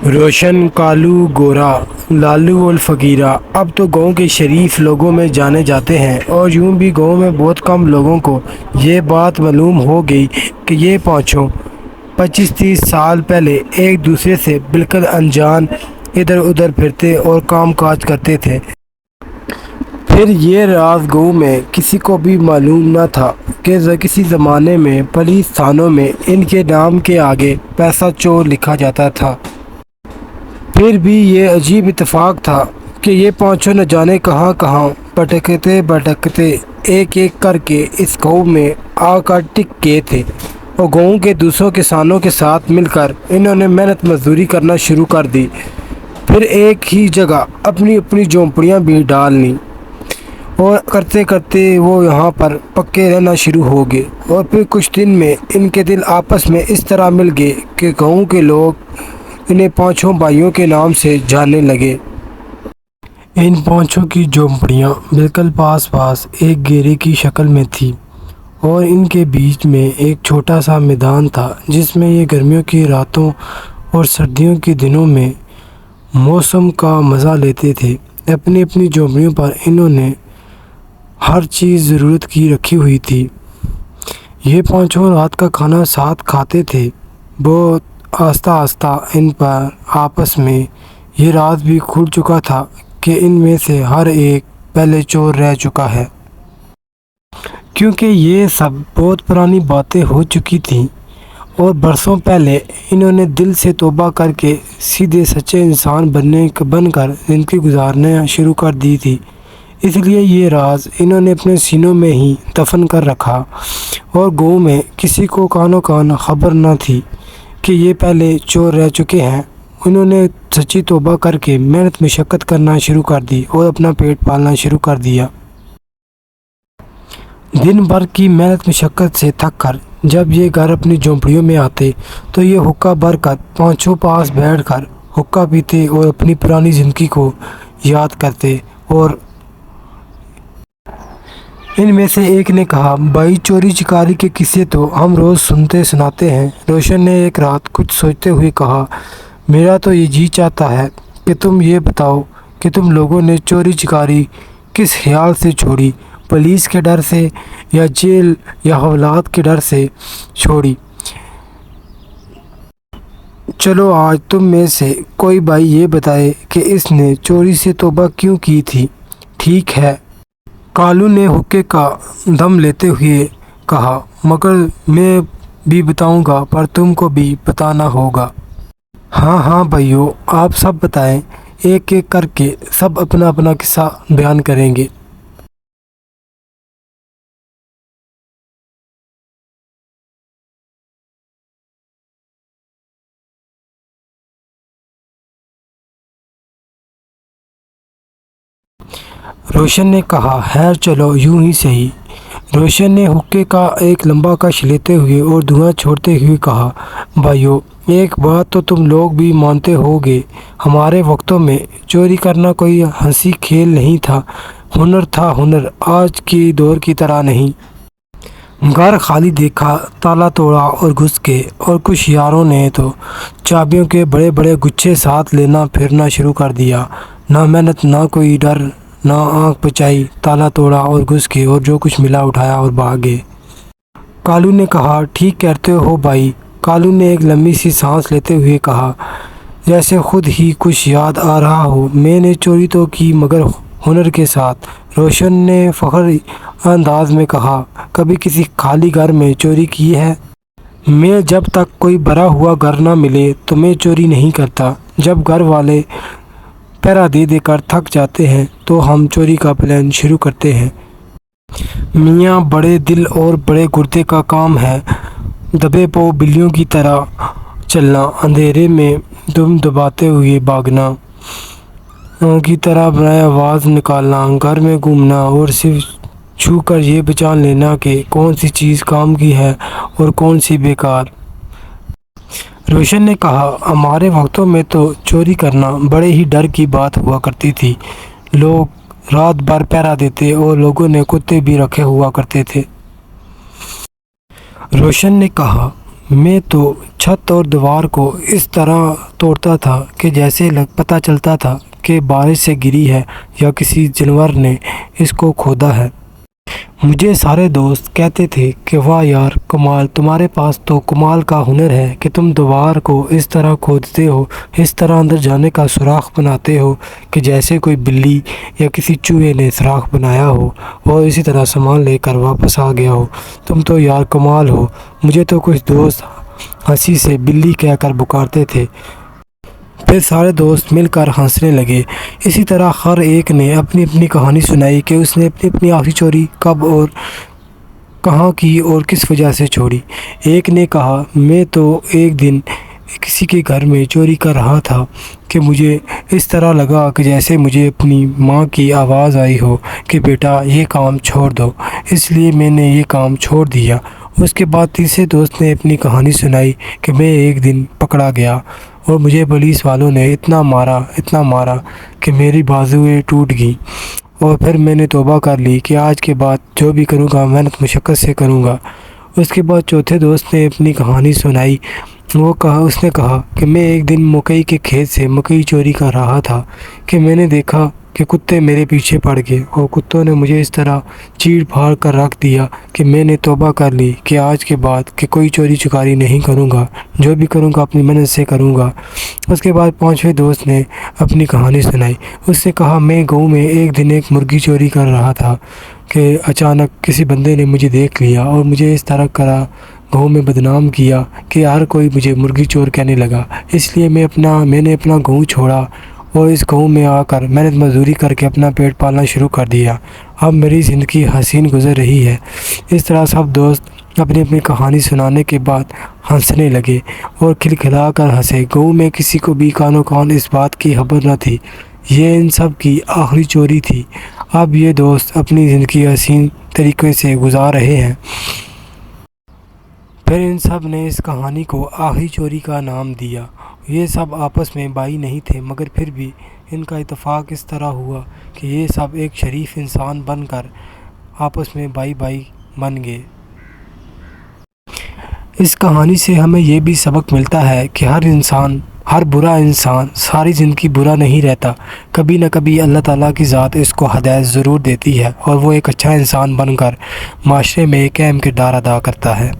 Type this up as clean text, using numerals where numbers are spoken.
روشن، کالو، گورا، لالو اور فقیرہ اب تو گاؤں کے شریف لوگوں میں جانے جاتے ہیں، اور یوں بھی گاؤں میں بہت کم لوگوں کو یہ بات معلوم ہو گئی کہ یہ پانچوں 25-30 سال پہلے ایک دوسرے سے بالکل انجان ادھر ادھر پھرتے اور کام کاج کرتے تھے۔ پھر یہ راز گاؤں میں کسی کو بھی معلوم نہ تھا کہ کسی زمانے میں پولیس تھانوں میں ان کے نام کے آگے پیسہ چور لکھا جاتا تھا۔ پھر بھی یہ عجیب اتفاق تھا کہ یہ پانچوں نہ جانے کہاں کہاں بھٹکتے ایک ایک کر کے اس گاؤں میں آ کر ٹک گئے تھے، اور گاؤں کے دوسروں کسانوں کے ساتھ مل کر انہوں نے محنت مزدوری کرنا شروع کر دی۔ پھر ایک ہی جگہ اپنی اپنی جھونپڑیاں بھی ڈال لیں، اور کرتے کرتے وہ یہاں پر پکے رہنا شروع ہو گئے۔ اور پھر کچھ دن میں ان کے دل آپس میں اس طرح مل گئے کہ گاؤں کے لوگ انہیں پانچوں بھائیوں کے نام سے جاننے لگے۔ ان پانچوں کی جھونپڑیاں بالکل پاس پاس ایک گھیرے کی شکل میں تھی، اور ان کے بیچ میں ایک چھوٹا سا میدان تھا جس میں یہ گرمیوں کی راتوں اور سردیوں کے دنوں میں موسم کا مزہ لیتے تھے۔ اپنی اپنی جھونپڑیوں پر انہوں نے ہر چیز ضرورت کی رکھی ہوئی تھی۔ یہ پانچوں رات کا کھانا ساتھ کھاتے تھے۔ بہت آہستہ آہستہ ان پر آپس میں یہ راز بھی کھل چکا تھا کہ ان میں سے ہر ایک پہلے چور رہ چکا ہے، کیونکہ یہ سب بہت پرانی باتیں ہو چکی تھیں، اور برسوں پہلے انہوں نے دل سے توبہ کر کے سیدھے سچے انسان بن کر زندگی گزارنا شروع کر دی تھی۔ اس لیے یہ راز انہوں نے اپنے سینوں میں ہی دفن کر رکھا، اور گاؤں میں کسی کو کانوں کان خبر نہ تھی کہ یہ پہلے چور رہ چکے ہیں۔ انہوں نے سچی توبہ کر کے محنت مشقت کرنا شروع کر دی اور اپنا پیٹ پالنا شروع کر دیا۔ دن بھر کی محنت مشقت سے تھک کر جب یہ گھر اپنی جھونپڑیوں میں آتے تو یہ حقہ بھر کر پانچوں پاس بیٹھ کر حقہ پیتے اور اپنی پرانی زندگی کو یاد کرتے۔ اور ان میں سے ایک نے کہا، بھائی چوری چکاری کے قصے تو ہم روز سناتے ہیں۔ روشن نے ایک رات کچھ سوچتے ہوئے کہا، میرا تو یہ جی چاہتا ہے کہ تم یہ بتاؤ کہ تم لوگوں نے چوری چکاری کس خیال سے چھوڑی، پولیس کے ڈر سے یا جیل یا حوالات کے ڈر سے چھوڑی؟ چلو آج تم میں سے کوئی بھائی یہ بتائے کہ اس نے چوری سے توبہ کیوں کی تھی۔ ٹھیک ہے، کالو نے حقے کا دم لیتے ہوئے کہا، مگر میں بھی بتاؤں گا پر تم کو بھی بتانا ہوگا۔ ہاں ہاں بھائیو، آپ سب بتائیں، ایک ایک کر کے سب اپنا اپنا قصہ بیان کریں گے۔ روشن نے کہا، خیر چلو یوں ہی صحیح۔ روشن نے حقے کا ایک لمبا کش لیتے ہوئے اور دھواں چھوڑتے ہوئے کہا، بھائیو ایک بات تو تم لوگ بھی مانتے ہوگے، ہمارے وقتوں میں چوری کرنا کوئی ہنسی کھیل نہیں تھا، ہنر تھا، ہنر، آج کے دور کی طرح نہیں۔ گھر خالی دیکھا، تالا توڑا اور گھس گئے، اور کچھ یاروں نے تو چابیوں کے بڑے بڑے گچھے ساتھ لینا پھرنا شروع کر دیا۔ نہ محنت، نہ کوئی ڈر، نہ آنکھ بچائی، تالا توڑا اور گھس گئے اور جو کچھ ملا اٹھایا اور بھاگے۔ کالو نے کہا، ٹھیک کہتے ہو بھائی۔ کالو نے ایک لمبی سی سانس لیتے ہوئے کہا، جیسے خود ہی کچھ یاد آ رہا ہو، میں نے چوری تو کی مگر ہنر کے ساتھ۔ روشن نے فخری انداز میں کہا، کبھی کسی خالی گھر میں چوری کی ہے؟ میں جب تک کوئی بھرا ہوا گھر نہ ملے تو میں چوری نہیں کرتا۔ جب گھر والے پہرا دے دے کر تھک جاتے ہیں تو ہم چوری کا پلان شروع کرتے ہیں۔ میاں بڑے دل اور بڑے گردے کا کام ہے، دبے پاؤں بلیوں کی طرح چلنا، اندھیرے میں دم دباتے ہوئے بھاگنا کی طرح بنائے آواز نکالنا، گھر میں گھومنا اور صرف چھو کر یہ پہچان لینا کہ کون سی چیز کام کی ہے اور کون سی بیکار۔ روشن نے کہا، ہمارے وقتوں میں تو چوری کرنا بڑے ہی ڈر کی بات ہوا کرتی تھی، لوگ رات بھر پہرا دیتے اور لوگوں نے کتے بھی رکھے ہوا کرتے تھے۔ روشن نے کہا، میں تو چھت اور دیوار کو اس طرح توڑتا تھا کہ جیسے پتہ چلتا تھا کہ بارش سے گری ہے یا کسی جانور نے اس کو کھودا ہے۔ مجھے سارے دوست کہتے تھے کہ واہ یار کمال، تمہارے پاس تو کمال کا ہنر ہے کہ تم دیوار کو اس طرح کھودتے ہو، اس طرح اندر جانے کا سوراخ بناتے ہو کہ جیسے کوئی بلی یا کسی چوہے نے سوراخ بنایا ہو اور اسی طرح سامان لے کر واپس آ گیا ہو۔ تم تو یار کمال ہو۔ مجھے تو کچھ دوست ہنسی سے بلی کہہ کر پکارتے تھے۔ پھر سارے دوست مل کر ہنسنے لگے۔ اسی طرح ہر ایک نے اپنی اپنی کہانی سنائی کہ اس نے اپنی آخری چوری کب اور کہاں کی اور کس وجہ سے چھوڑی۔ ایک نے کہا میں تو ایک دن کسی کے گھر میں چوری کر رہا تھا کہ مجھے اس طرح لگا کہ جیسے مجھے اپنی ماں کی آواز آئی ہو کہ بیٹا یہ کام چھوڑ دو، اس لیے میں نے یہ کام چھوڑ دیا۔ اس کے بعد تیسرے دوست نے اپنی کہانی سنائی کہ میں ایک دن پکڑا گیا اور مجھے پولیس والوں نے اتنا مارا کہ میری بازویں ٹوٹ گئیں، اور پھر میں نے توبہ کر لی کہ آج کے بعد جو بھی کروں گا محنت مشقت سے کروں گا۔ اس کے بعد چوتھے دوست نے اپنی کہانی سنائی۔ اس نے کہا کہ میں ایک دن مکئی کے کھیت سے مکئی چوری کر رہا تھا کہ میں نے دیکھا کہ کتے میرے پیچھے پڑ گئے اور کتوں نے مجھے اس طرح چیڑ پھاڑ کر رکھ دیا کہ میں نے توبہ کر لی کہ آج کے بعد کہ کوئی چوری چکاری نہیں کروں گا، جو بھی کروں گا اپنی محنت سے کروں گا۔ اس کے بعد پانچویں دوست نے اپنی کہانی سنائی۔ اس نے کہا میں گاؤں میں ایک دن ایک مرغی چوری کر رہا تھا کہ اچانک کسی بندے نے مجھے دیکھ لیا اور مجھے اس طرح گاؤں میں بدنام کیا کہ ہر کوئی مجھے مرغی چور کہنے لگا۔ اس لیے میں نے اپنا گاؤں چھوڑا اور اس گاؤں میں آ کر محنت مزدوری کر کے اپنا پیٹ پالنا شروع کر دیا۔ اب میری زندگی حسین گزر رہی ہے۔ اس طرح سب دوست اپنی اپنی کہانی سنانے کے بعد ہنسنے لگے اور کھلکھلا کر ہنسے۔ گاؤں میں کسی کو بھی کانوں کان اس بات کی خبر نہ تھی، یہ ان سب کی آخری چوری تھی۔ اب یہ دوست اپنی زندگی حسین طریقے سے گزار رہے ہیں۔ پھر ان سب نے اس کہانی کو آخری چوری کا نام دیا۔ یہ سب آپس میں بھائی نہیں تھے، مگر پھر بھی ان کا اتفاق اس طرح ہوا کہ یہ سب ایک شریف انسان بن کر آپس میں بھائی بن گئے۔ اس کہانی سے ہمیں یہ بھی سبق ملتا ہے کہ ہر برا انسان ساری زندگی برا نہیں رہتا، کبھی نہ کبھی اللہ تعالیٰ کی ذات اس کو ہدایت ضرور دیتی ہے اور وہ ایک اچھا انسان بن کر معاشرے میں ایک اہم کردار ادا کرتا ہے۔